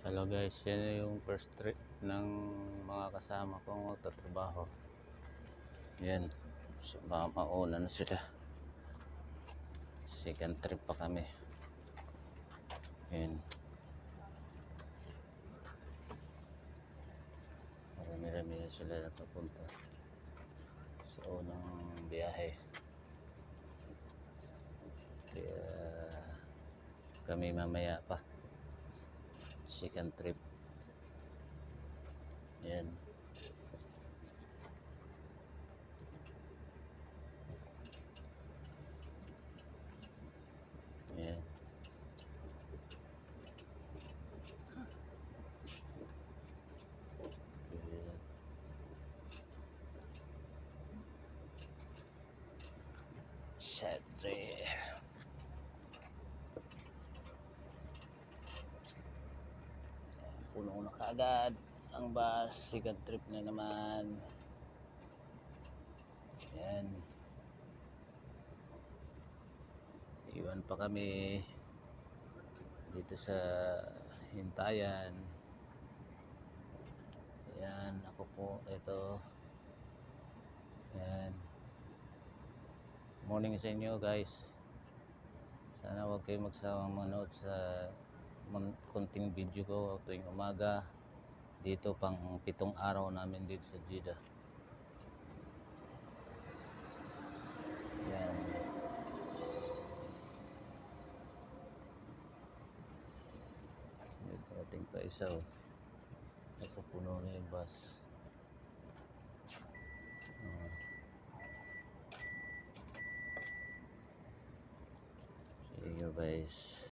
Hello guys, yan yung first trip ng mga kasama kong magtatrabaho. Yan, mauna na sila. Second trip pa kami. Yan. Marami-rami na sila napapunta sa unang biyahe. Kaya kami mamaya pa. Second trip. Yan. Yan. Yan. Siyempre. Puno na kaagad ang bus. Second trip na naman. Yan. Iwan pa kami dito sa hintayan. Yan, ako po, ito. Yan. Morning sa inyo guys. Sana huwag kayo magsawang manood sa konting video ko tuwing umaga. Dito pang 7 araw namin dito sa Jeddah. Yan. May parating pa isa oh. Nasa puno na yung bus. See you guys.